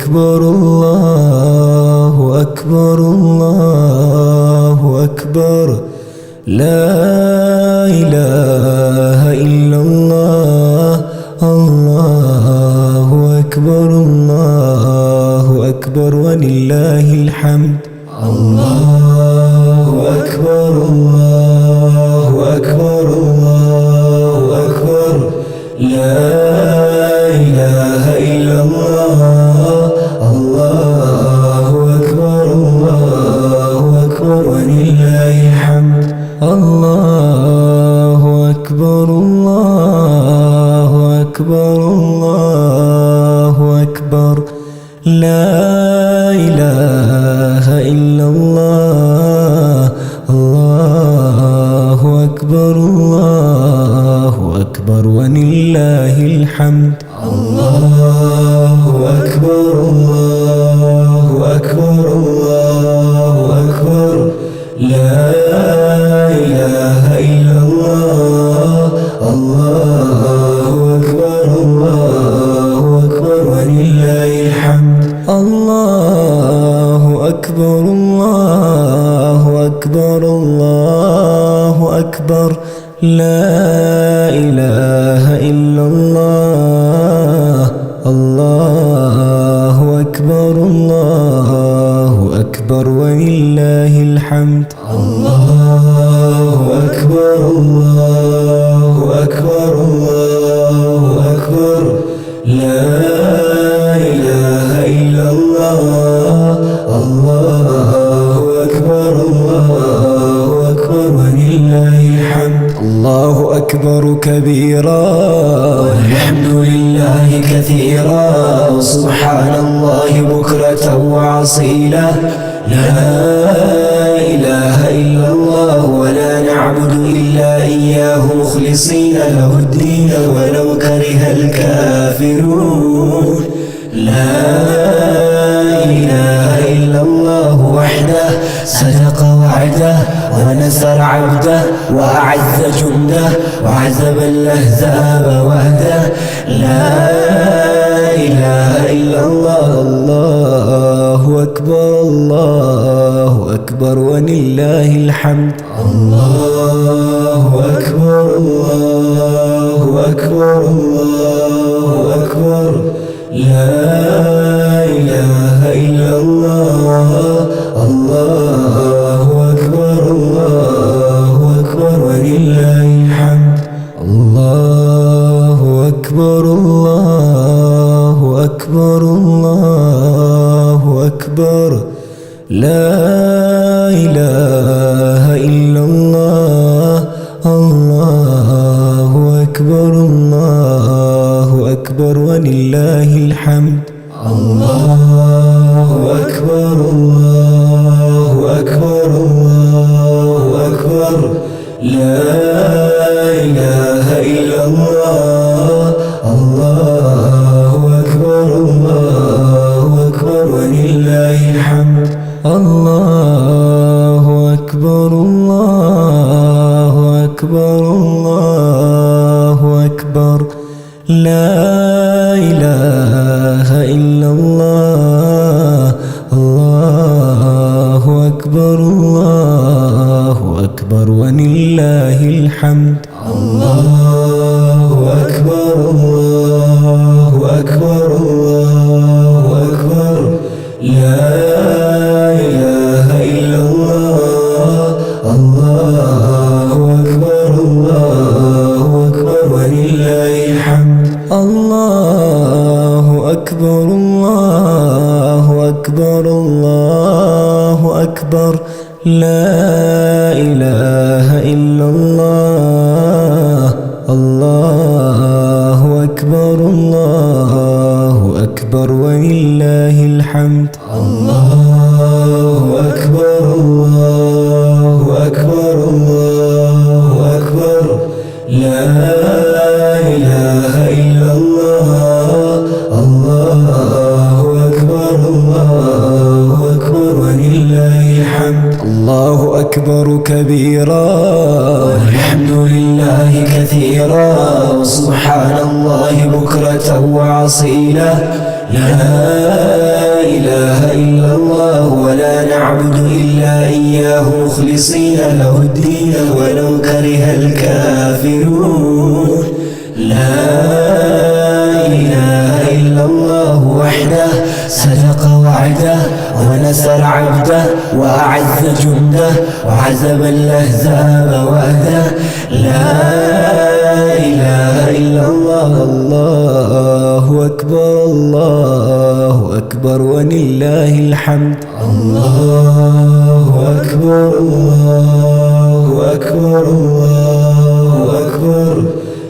أكبر الله أكبر الله أكبر لا إله إلا الله الله أكبر الله أكبر ولله الحمد الله أكبر الله أكبر الله أكبر لا إله إلا الله الله أكبر ولله الحمد الله أكبر الله أكبر الله أكبر لا إله إلا الله الله أكبر ولله الحمد الله أكبر الله أكبر الله أكبر لا إله إلا الله الله أكبر ولله الحمد الله أكبر الله أكبر الله أكبر لا إله إلا الله الله أكبر ولله الحمد الله أكبر الله أكبر الله أكبر لا إله إلا الله الله أكبر ولله الحمد الله أكبر كبيرا والحمد لله كثيرا وسبحان الله بكرة وعصيلا لا إله إلا الله ولا نعبد إلا إياه مخلصين له الدين ولو كره الكافرون لا إله إلا الله وحده صدق وعده ونصر عبده وأعز جنده وعذب الأحزاب وحده لا إله إلا الله الله أكبر ولله الحمد الله أكبر الله أكبر الله أكبر لا إله إلا الله الله أكبر ولله الحمد الله أكبر الله أكبر الله أكبر لا إله إلا الله الله أكبر ولله الحمد الله أكبر الله أكبر الله أكبر لا إله إلا الله الله أكبر ولله الحمد الله أكبر الله أكبر الله أكبر لا إله إلا الله الله أكبر ولله الحمد الله أكبر الله أكبر الله أكبر لا إله إلا الله الله أكبر ولله الحمد الله أكبر الله أكبر الله أكبر لا إله إلا الله الله أكبر ولله الحمد الله أكبر الله أكبر الله أكبر لا إله إلا الله الله أكبر ولله الحمد الله أكبر كبيرا والحمد لله كثيرا وسبحان الله بكرة وعصيلا وعصي له. لا إله إلا الله ولا نعبد إلا إياه مخلصين له الدين ولو كره الكافرون. لا إله إلا الله وحده صدق وعده ونصر عبده وأعز جنده وعزم الأحزاب وحده. لا إله إلا الله. الله أكبر الله أكبر ولله الحمد. الله أكبر الله أكبر الله أكبر.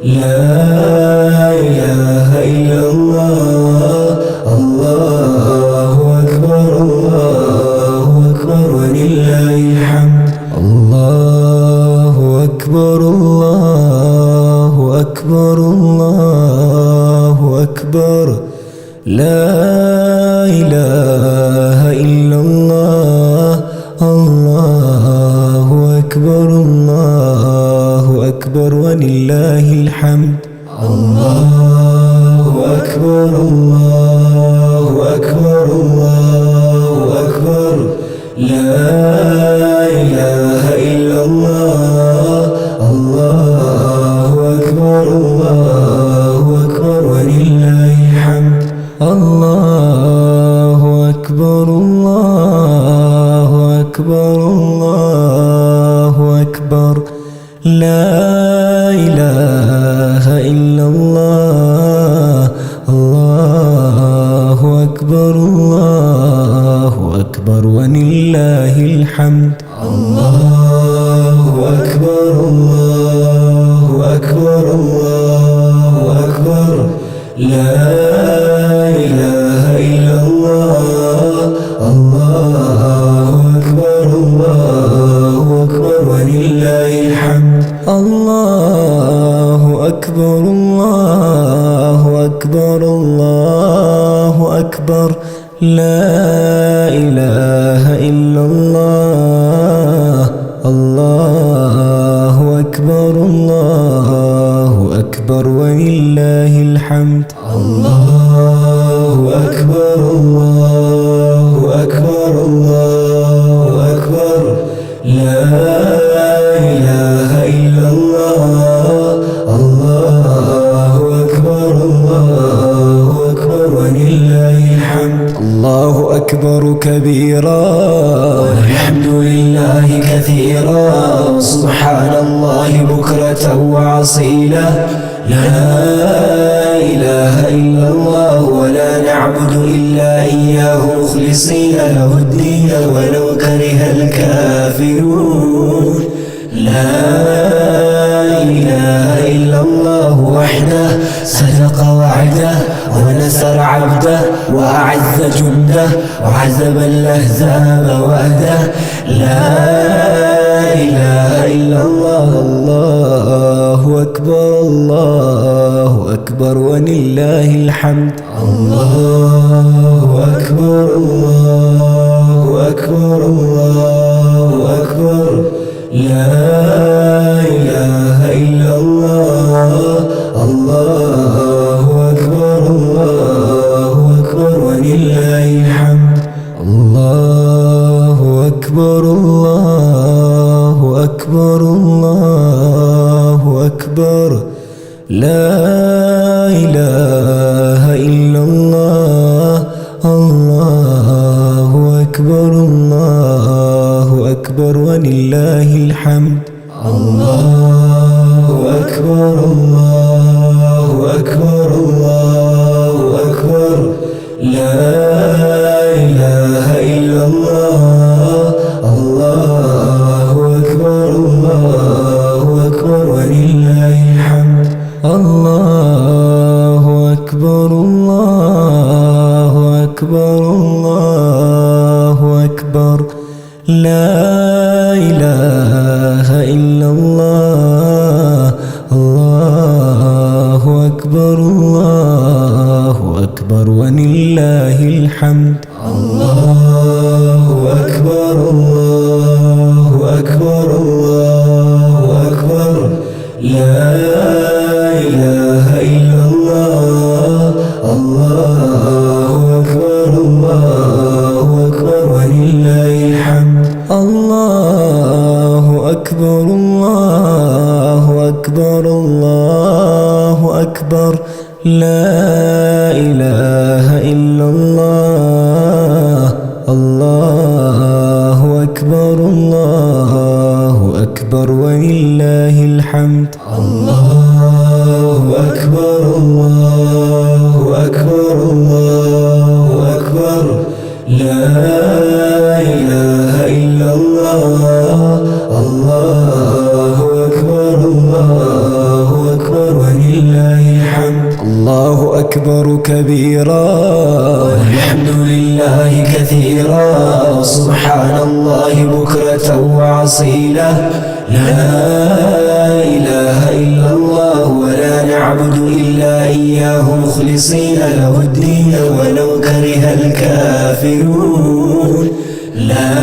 لا إله إلا الله. الله أكبر الله أكبر ولله الحمد. الله أكبر الله أكبر الله أكبر. لا إله إلا الله. الله أكبر الله أكبر ولله الحمد. الله أكبر الله أكبر الله أكبر. لا إله إلا الله. الله أكبر الله أكبر ولله الحمد. الله أكبر الله أكبر الله أكبر. لا إله إلا الله. الله أكبر الله أكبر ولله الحمد. الله أكبر الله أكبر الله أكبر. لا إله إلا الله. الله أكبر الله أكبر ولله الحمد. الله أكبر الله أكبر الله أكبر. لا إله إلا الله. الله أكبر الله أكبر ولله الحمد. الله أكبر الله أكبر الله أكبر. لا إله إلا الله. الله أكبر الله أكبر ولله الحمد. الله أكبر كبيرا والحمد لله كثيرا سبحان الله بكرة وأصيلا. لا إله إلا الله ولا نعبد إلا إياه مخلصين له الدين ولو كره الكافرون. لا إله إلا الله وحده صدق وعده ونصر عبده وأعز جنده وعزم الأحزاب وحده. لا إله إلا الله. الله أكبر الله أكبر ولله الحمد. الله أكبر الله أكبر الله أكبر. لا إله إلا الله. الله أكبر الله أكبر ولله الحمد. الله أكبر الله أكبر الله أكبر. لا إله إلا الله. الله أكبر الله أكبر ولله الحمد. الله أكبر الله أكبر الله أكبر. لا إله إلا الله. الله أكبر الله أكبر ولله الحمد. الله أكبر الله أكبر الله أكبر. لا إله إلا الله. الله أكبر الله أكبر ولله الحمد. الله أكبر الله أكبر الله أكبر. لا إله إلا الله. الله أكبر الله أكبر ولله الحمد. الله أكبر الله أكبر الله أكبر لا إله إلا الله. الله أكبر الله أكبر ولله الحمد. الله أكبر الله أكبر الله أكبر لا إله إلا الله. الله أكبر الله أكبر ولله الحمد. الله أكبر كبيرا والحمد لله كثيرا سبحان الله بكرة وأصيلا. لا إله إلا الله ولا نعبد إلا إياه مخلصين له الدين ولو كره الكافرون. لا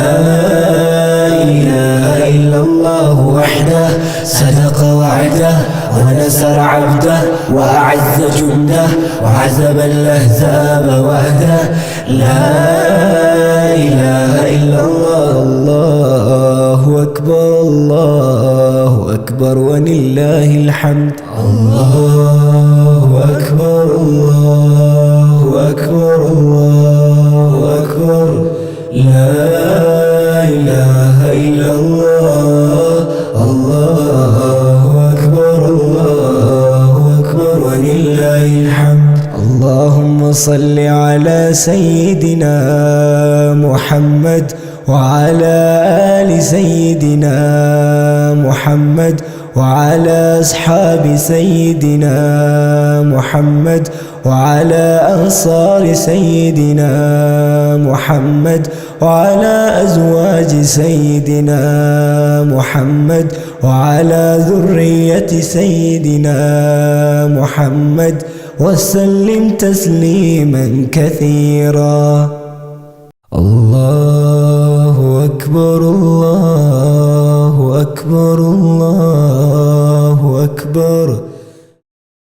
إله إلا الله وحده صدق وعده ونصر عبده وأعز جنده وعزب الأحزاب وحده. لا إله إلا الله. الله أكبر الله أكبر ولله الحمد. الله أكبر الله أكبر الله أكبر لا إله إلا الله. الله أكبر الله أكبر ولله الحمد. اللهم صل على سيدنا محمد وعلى آل سيدنا محمد وعلى أصحاب سيدنا محمد وعلى أنصار سيدنا محمد وعلى أزواج سيدنا محمد وعلى ذرية سيدنا محمد وسلم تسليما كثيرا. الله أكبر الله أكبر الله